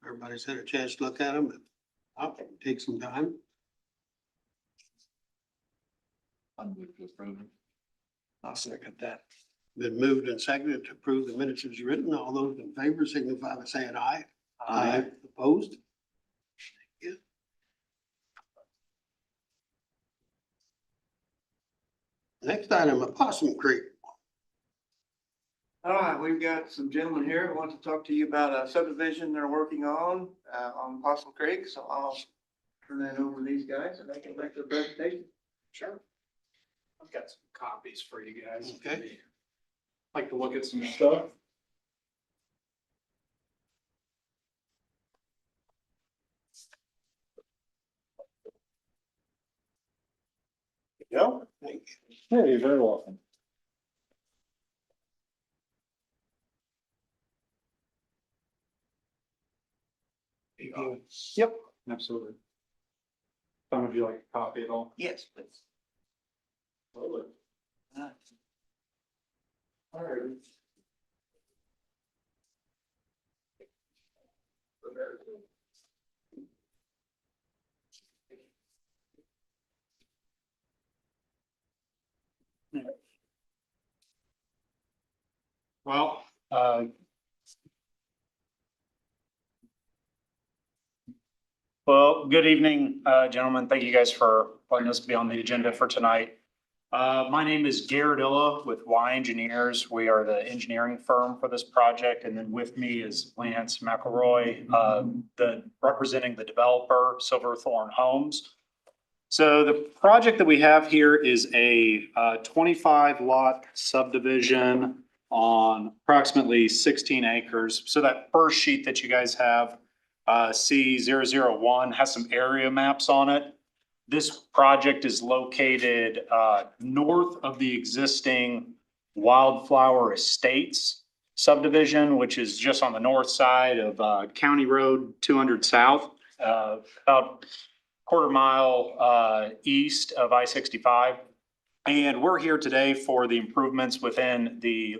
Everybody's had a chance to look at them. I'll take some time. I'm moved to approve. I'll second that. Been moved and seconded to approve the minutes as written. All those in favor signify by saying aye. Opposed? Thank you. Next item, Opossum Creek. All right, we've got some gentlemen here who want to talk to you about a subdivision they're working on Possum Creek. So I'll turn that over to these guys and they can make their presentation. Sure. I've got some copies for you guys. Okay. Like to look at some stuff. Yeah. Thank you. Yeah, you're very welcome. Yep, absolutely. Some of you like a copy at all? Yes, please. Absolutely. All right. Well, good evening, gentlemen. Thank you guys for letting us be on the agenda for tonight. My name is Garrett Illa with Y Engineers. We are the engineering firm for this project. And then with me is Lance McElroy, representing the developer, Silverthorne Homes. So the project that we have here is a 25 lot subdivision on approximately 16 acres. So that first sheet that you guys have, C001, has some area maps on it. This project is located north of the existing Wildflower Estates subdivision, which is just on the north side of County Road 200 South, about quarter mile east of I-65. And we're here today for the improvements within the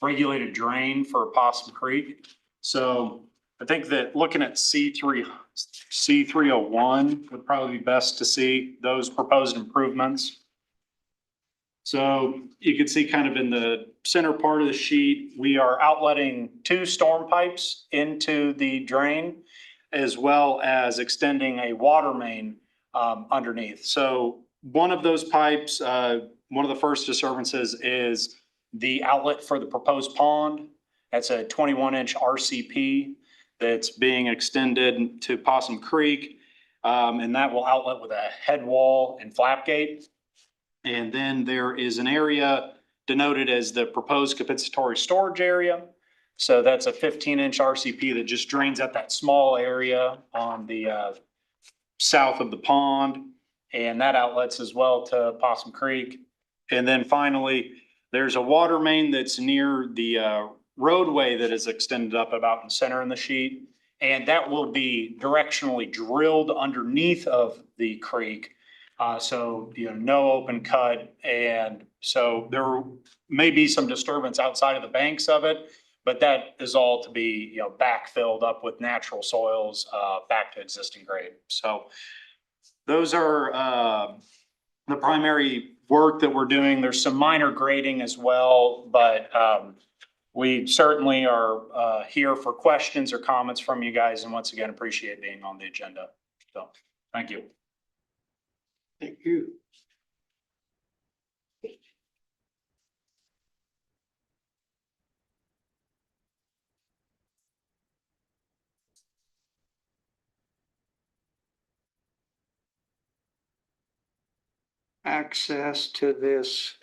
regulated drain for Possum Creek. So I think that looking at C301 would probably be best to see those proposed improvements. So you can see kind of in the center part of the sheet, we are outletting 2 storm pipes into the drain, as well as extending a water main underneath. So one of those pipes, one of the first disturbances is the outlet for the proposed pond. That's a 21-inch RCP that's being extended to Possum Creek. And that will outlet with a head wall and flap gate. And then there is an area denoted as the proposed compensatory storage area. So that's a 15-inch RCP that just drains out that small area on the south of the pond. And that outlets as well to Possum Creek. And then finally, there's a water main that's near the roadway that is extended up about in the center in the sheet. And that will be directionally drilled underneath of the creek. So, no open cut. And so there may be some disturbance outside of the banks of it, but that is all to be, backfilled up with natural soils, back to existing grade. So those are, the primary work that we're doing. There's some minor grading as well, but, we certainly are here for questions or comments from you guys, and once again, appreciate being on the agenda. So, thank you. Thank you. Access to this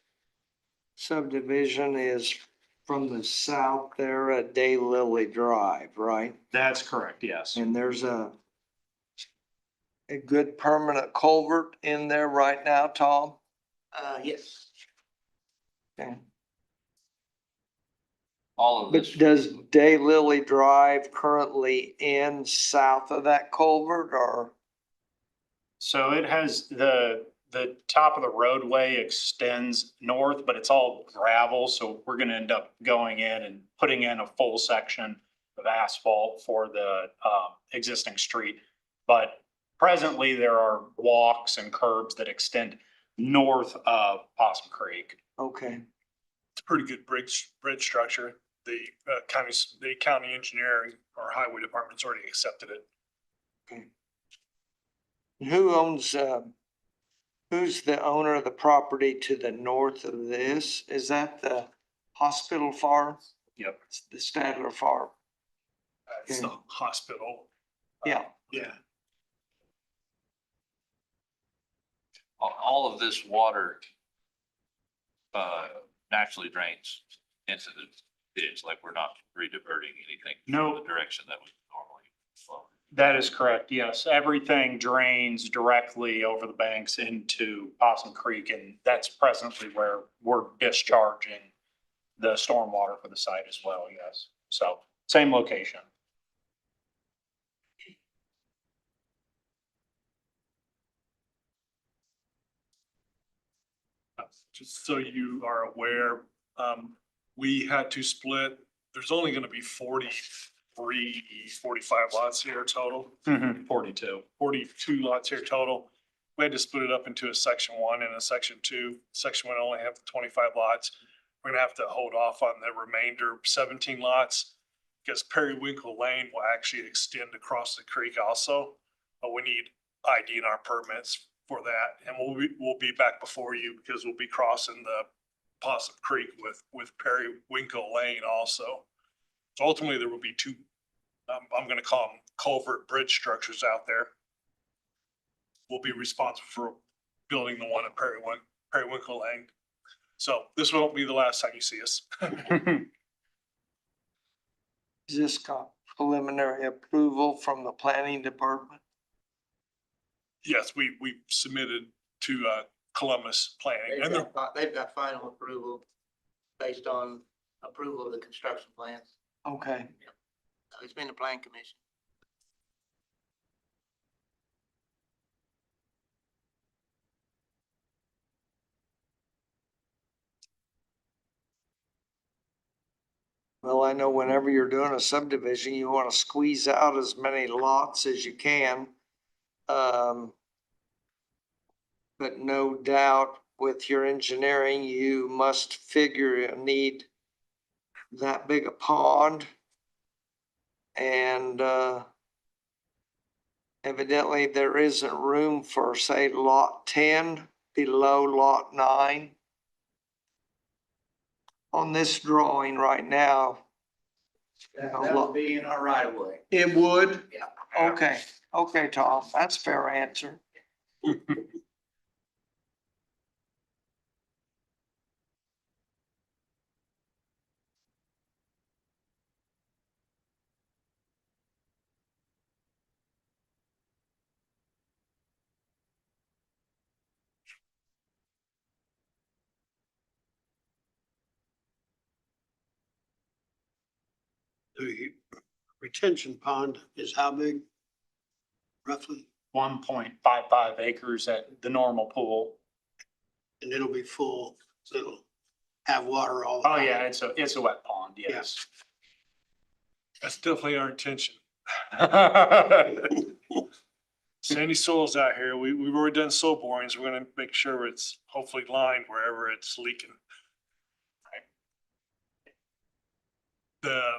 subdivision is from the south there at Daylily Drive, right? That's correct, yes. And there's a good permanent culvert in there right now, Tom? Yes. Okay. All of But this. does Daylily Drive currently end south of that culvert or? So it has the top of the roadway extends north, but it's all gravel. So we're going to end up going in and putting in a full section of asphalt for the existing street. But presently, there are walks and curbs that extend north of Possum Creek. Okay, It's a pretty good bridge structure. The county engineering or highway department's already accepted it. who owns, who's the owner of the property to the north of this? Is that the hospital farm? Yep. It's the Stadler farm? It's the hospital. Yeah, Yeah. All of this water naturally drains into the ditch, like we're not re-diverting anything No. from the direction that would normally flow. That is correct, yes. Everything drains directly over the banks into Possum Creek, and that's presently where we're discharging the stormwater for the site as well, yes. So, same location. Just so you are aware, we had to split, there's only gonna be 45 lots here total, 42. 42 lots here total. We had to split it up into a section 1 and a section 2. Section 1 only have the 25 lots. We're gonna have to hold off on the remainder 17 lots because Periwinkle Lane will actually extend across the creek also. But we need ID&R permits for that, and we'll be back before you because we'll be crossing the Possum Creek with Periwinkle Lane also. So ultimately, there will be two, I'm gonna call them culvert bridge structures out there. We'll be responsible for building the one at Periwinkle Lane. So this won't be the last time you see us. is this got preliminary approval from the planning department? Yes, we submitted to Columbus Planning, and They've got final approval based on approval of the construction plans. Okay, It's been the plan commission. well, I know whenever you're doing a subdivision, you want to squeeze out as many lots as you can. But no doubt with your engineering, you must figure you need that big a pond. And, evidently there isn't room for, say, lot 10 below lot 9. On this drawing right now. That would be in our right of way. It would? Yeah. Okay, okay, Tom, that's a fair answer. The retention pond is how big? Roughly? 1.55 acres at the normal pool. And it'll be full, so it'll have water all. Oh, yeah, it's a wet pond, yes. that's definitely our intention. Sandy soils out here. We've already done soil borings. We're gonna make sure it's hopefully lined wherever it's leaking. The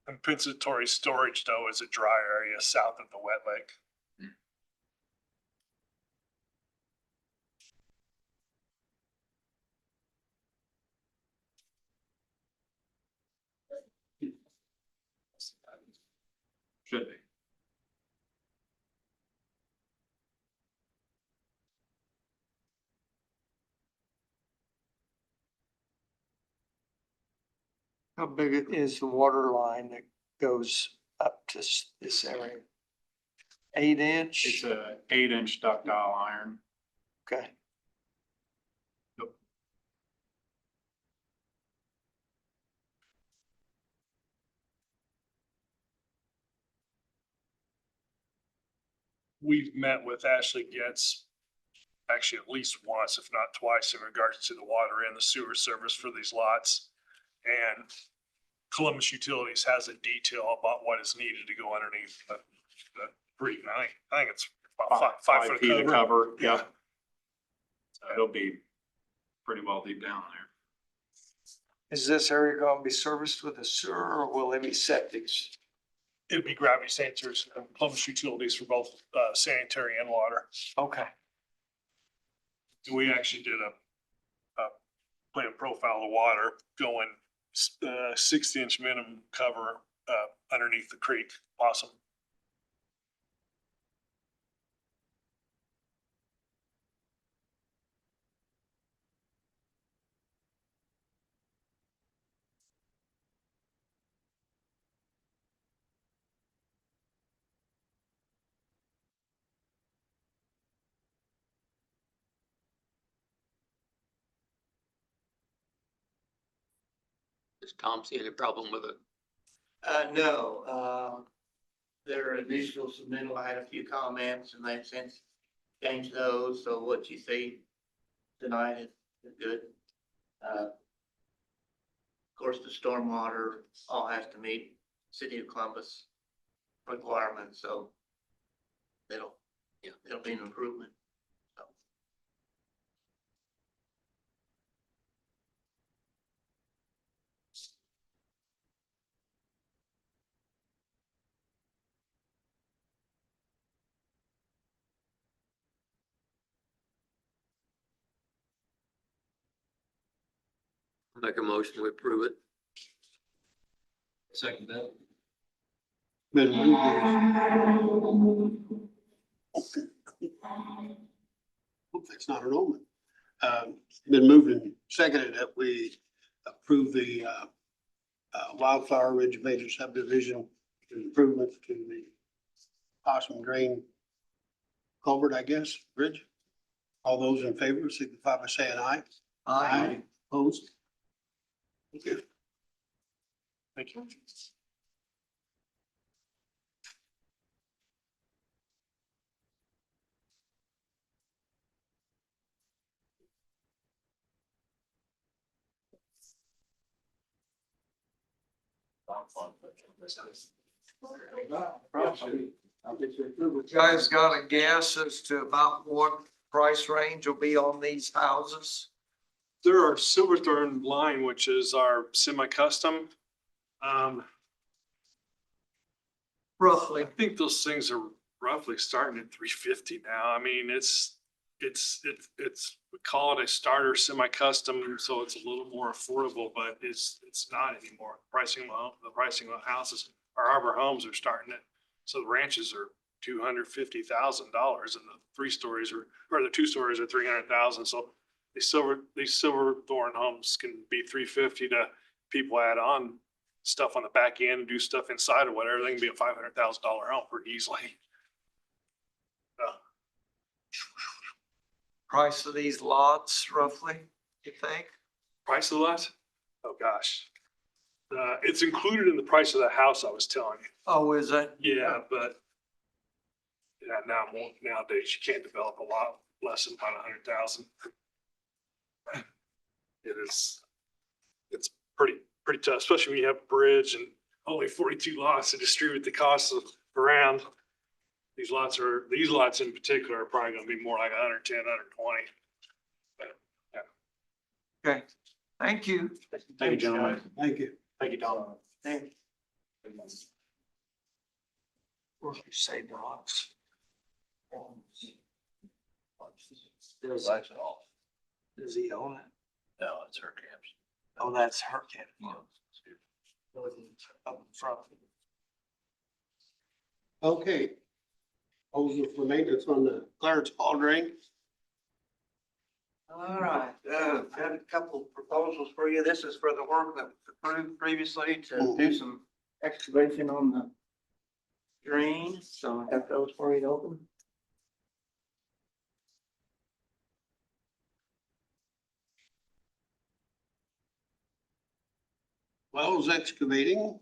compensatory storage though is a dry area south of the wet lake. Should be. How big is the water line that goes up to this area? 8-inch? It's a 8-inch ductile iron. Okay. We've met with Ashley Getz actually at least once, if not twice, in regards to the water and the sewer service for these lots. And Columbus Utilities has a detail about what is needed to go underneath the creek. And I think it's about 5 foot feet of cover, yeah. Yeah. So it'll be pretty well deep down there. Is this area gonna be serviced with a sewer or will it be septics? It'd be gravity sensors and Columbus Utilities for both sanitary and water. Okay. We actually did a plan profile of water going 60-inch minimum cover underneath the creek. Awesome. Does Tom see any problem with it? No, their initial submittal, I had a few comments and they've since changed those, so what you see tonight is good. Of course, the stormwater all has to meet City of Columbus requirements, so it'll be an improvement. So. Make a motion to approve it. Second that. Been moved. Hope that's not an omen. Been moved and seconded that we approve the Wildflower Ridge major subdivision improvements to the Possum Drain culvert, I guess, bridge. All those in favor signify by saying aye. Opposed? Thank you. Thank you. You guys got a guess as to about what price range will be on these houses? There are Silverthorne line, which is our semi-custom. Roughly. I think those things are roughly starting at 350 now. I mean, it's, we call it a starter semi-custom, so it's a little more affordable, but it's not anymore. The pricing of houses, our Arbor homes are starting at, so the ranches are $250,000 and the 3 stories or the 2 stories are 300,000. So these Silverthorne homes can be 350 to people add on stuff on the back end and do stuff inside or whatever. They can be a $500,000 home pretty easily. Price of these lots roughly, you think? Price of the lot? Oh, gosh. It's included in the price of the house I was telling you. Oh, is it? Yeah, but yeah, nowadays you can't develop a lot less than about 100,000. It's pretty tough, especially when you have a bridge and only 42 lots to distribute the costs around. These lots in particular are probably gonna be more like 110, 120. But, Okay, thank you. Thank you, gentlemen. Thank you. Thank you, Tom. Thank Where you say blocks? Lights it off. Does he own it? No, it's her camps. Oh, that's her camp. Up front. Okay. Proposal for maintenance on the Clarence Hall drain. All right, got a couple proposals for you. This is for the work that was approved previously to do some excavation on the drain, so I got those for you to open. Wells Excavating.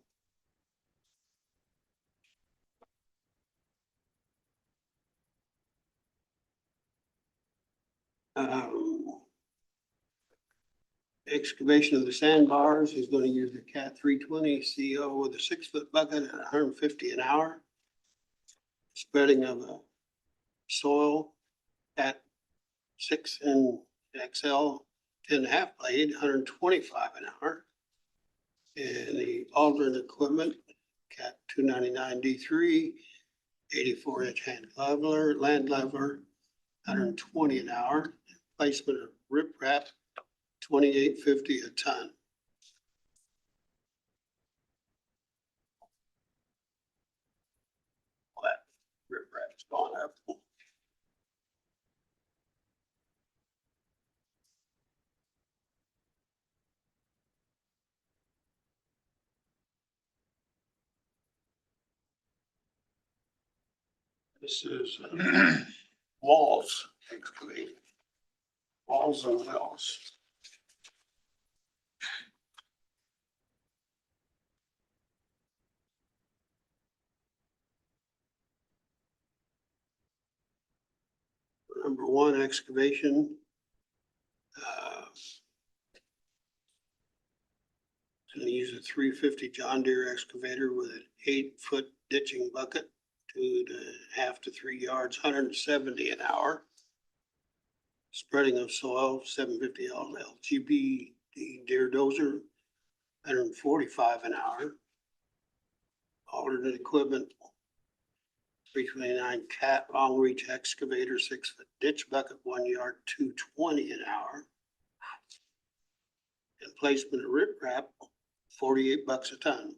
excavation of the sandbars. He's gonna use the Cat 320 CO with a 6-foot bucket at 150 an hour. Spreading of soil at 6 and XL 10.5 blade, 125 an hour. And the alternate equipment, Cat 299 D3, 84-inch hand leveler, land leveler, 120 an hour. Placement of riprap, 28.50 a ton. All that riprap's gone up. This is walls excavated. Walls and wells. Number one, excavation. Gonna use a 350 John Deere excavator with an 8-foot ditching bucket, 2.5 to 3 yards, 170 an hour. Spreading of soil, 750 LGB Deere dozer, 145 an hour. Alternate equipment, 329 Cat long reach excavator, 6-foot ditch bucket, 1 yard, 220 an hour. And placement of riprap, $48 a ton.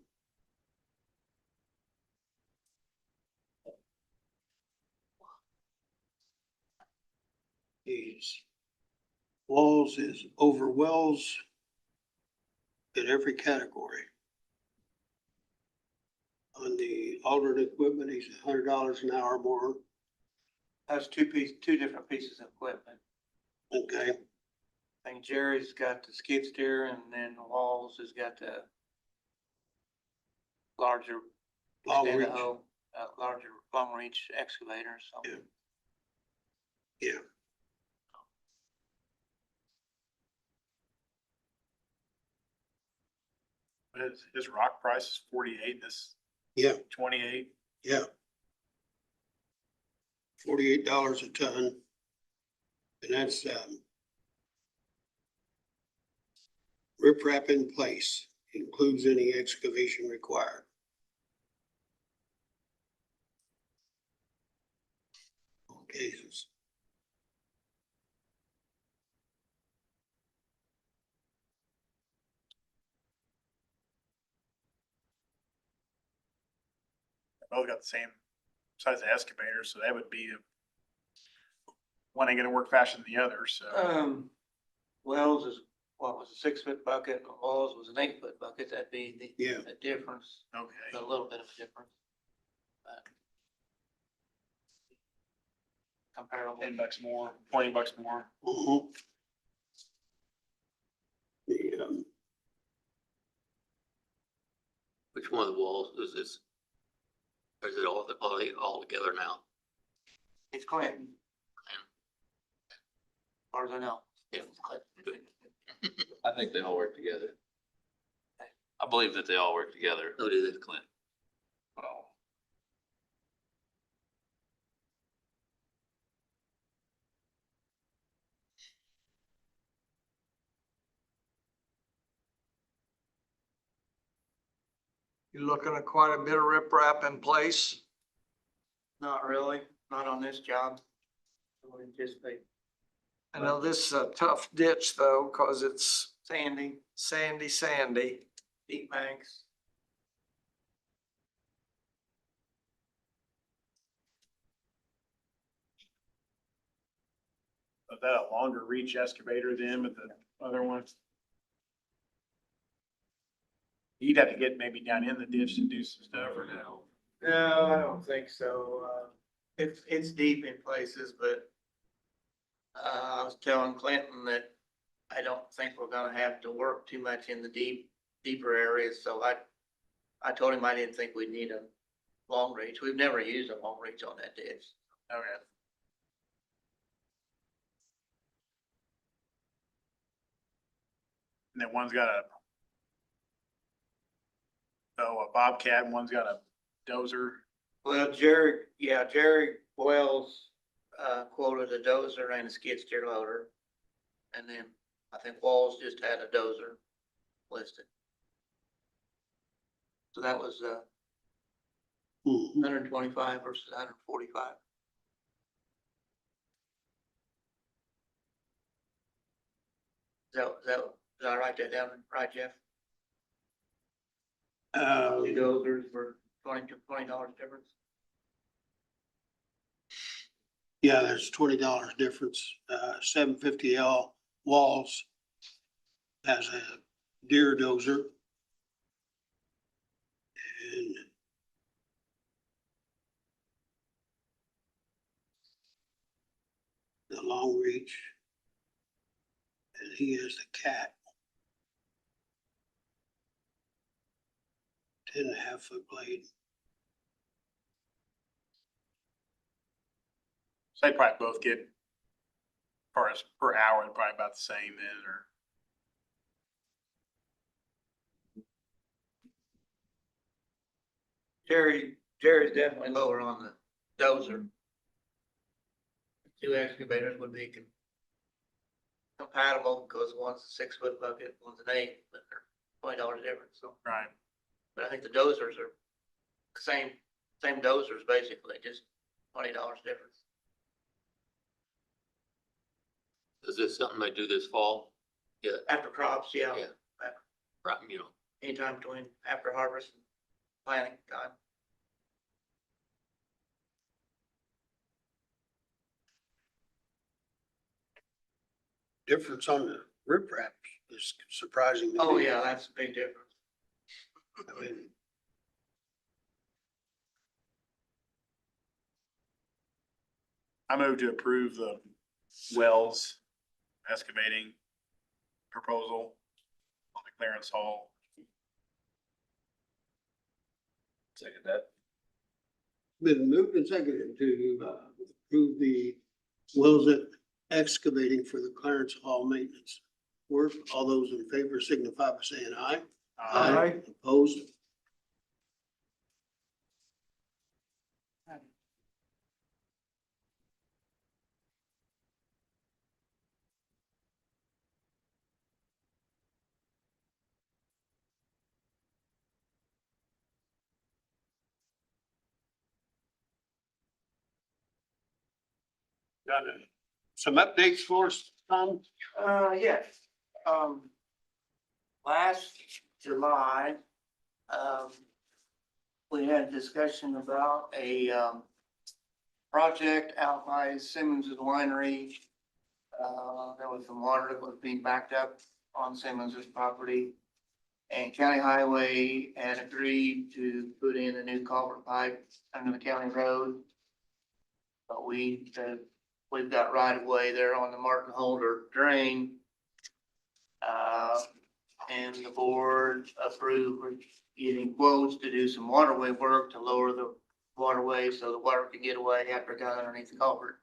These walls is over wells in every category. On the alternate equipment, he's $100 an hour more. That's two different pieces of equipment. Okay, I think Jerry's got the skid steer and then Walls has got the larger, long extended reach. hoe, larger long reach excavator, so. Yeah. Yeah. His rock price is 48, this Yeah, 28. yeah. $48 a ton. And that's, riprap in place, includes any excavation required. All cases. Both got the same size of excavator, so that would be one ain't gonna work faster than the other, so. Wells is, what was a 6-foot bucket, and Walls was an 8-foot bucket, that'd be Yeah. the difference, Okay. a little bit of a difference. But comparable. $10 more, $20 more. Mhm. The, Which one of the walls is this? Or is it all together now? It's Clinton. As far as I know. Yeah. I think they all work together. I believe that they all work together. Oh, do they, Clint? Well. You're looking at quite a bit of riprap in place. Not really, not on this job. I would anticipate I know this is a tough ditch though, cause it's sandy, sandy. deep banks. Is that a longer reach excavator than with the other one? You'd have to get maybe down in the ditch to do some stuff or no? No, I don't think so. It's deep in places, but I was telling Clinton that I don't think we're gonna have to work too much in the deeper areas, so I told him I didn't think we'd need a long reach. We've never used a long reach on that ditch. Okay. And then one's got a Bobcat, and one's got a dozer. Well, Jerry Wells, quoted a dozer and a skid steer loader. And then I think Walls just had a dozer listed. So that was, Mhm. 125 versus 145. Did I write that down right, Jeff? Two dozers for $20 difference. Yeah, there's $20 difference. 750L Walls has a Deere dozer. And the long reach. And he has the Cat. 10.5-foot blade. So they probably both get, as far as per hour, probably about the same then, or. Jerry's definitely lower on the dozer. Two excavators would be compatible because one's a 6-foot bucket, one's an 8, but they're $20 difference, so. Right. But I think the dozers are same dozers basically, just $20 difference. Is this something they do this fall? Yeah, After crops, yeah, Yeah. right, you know, anytime between after harvest and planting time. Difference on the riprap is surprising to me. Oh, yeah, that's a big difference. I mean, I move to approve the Wells excavating proposal on the clearance hall. second that. been moved and seconded to approve the Wells Excavating for the Clarence Hall maintenance work. All those in favor signify by saying aye. Aye. Opposed? Got some updates for us, Tom? Yes, last July, we had a discussion about a, project out by Simmons's Winery. There was some water that was being backed up on Simmons's property. And County Highway had agreed to put in a new culvert pipe under the county road. But we've got right of way there on the Martin Holder drain. And the board approved getting quotes to do some waterway work to lower the waterway so the water could get away after it got underneath the culvert.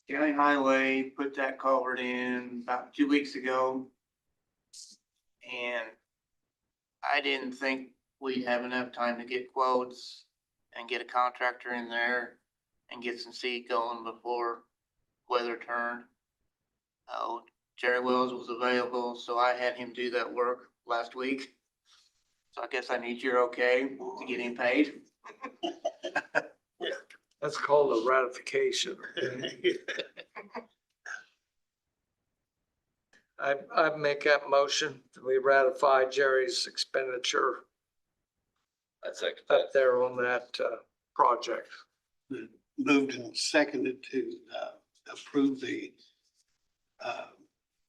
County Highway put that culvert in about 2 weeks ago. And I didn't think we'd have enough time to get quotes and get a contractor in there and get some seed going before weather turned. Jerry Wells was available, so I had him do that work last week. So I guess I need your okay to get him paid. That's called a ratification. I make that motion that we ratify Jerry's expenditure I second that. up there on that project. Moved and seconded to approve the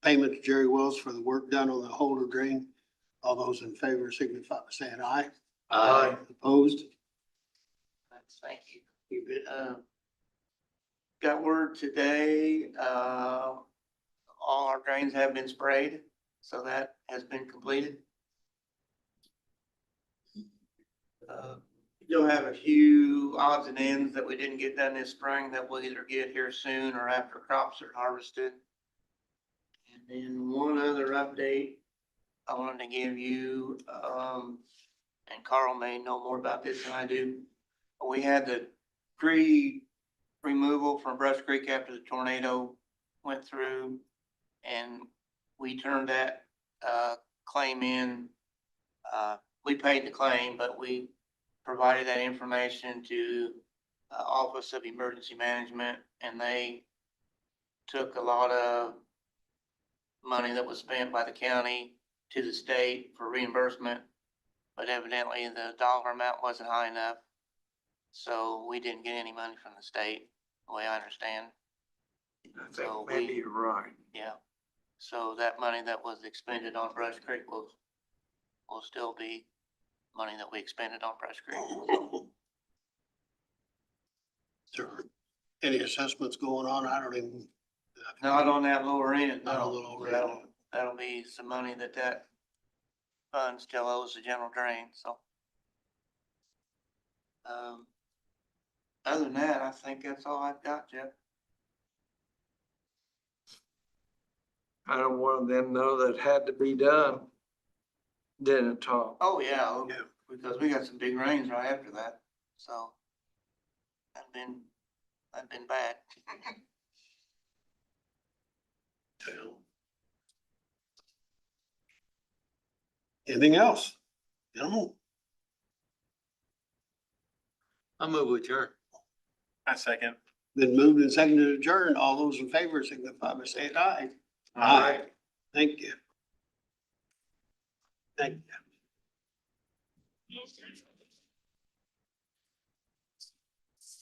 payment to Jerry Wells for the work done on the Holder drain. All those in favor signify by saying aye. Aye. Opposed? Thank you. You bet. Got word today, all our drains have been sprayed, so that has been completed. You'll have a few odds and ends that we didn't get done this spring that we'll either get here soon or after crops are harvested. then one other update I wanted to give you, and Carl may know more about this than I do. We had the tree removal from Brush Creek after the tornado went through, and we turned that, claim in. We paid the claim, but we provided that information to, Office of Emergency Management, and they took a lot of money that was spent by the county to the state for reimbursement, but evidently the dollar amount wasn't high enough. So we didn't get any money from the state, the way I understand. I So think maybe you're right. Yeah. So that money that was expended on Brush Creek will still be money that we expended on Brush Creek. Sure. Any assessments going on? I don't even. Not on that lower end, Not a no. little over. That'll be some money that fund still owes the general drain, so. Other than that, I think that's all I've got, Jeff. I don't want them to know that had to be done. Didn't Tom? Oh, yeah, Yeah. because we got some big rains right after that, so. That'd been bad. Anything else? Gentlemen? I move with your. I second. Been moved and seconded to adjourn. All those in favor signify by saying aye. Thank you. Thank you.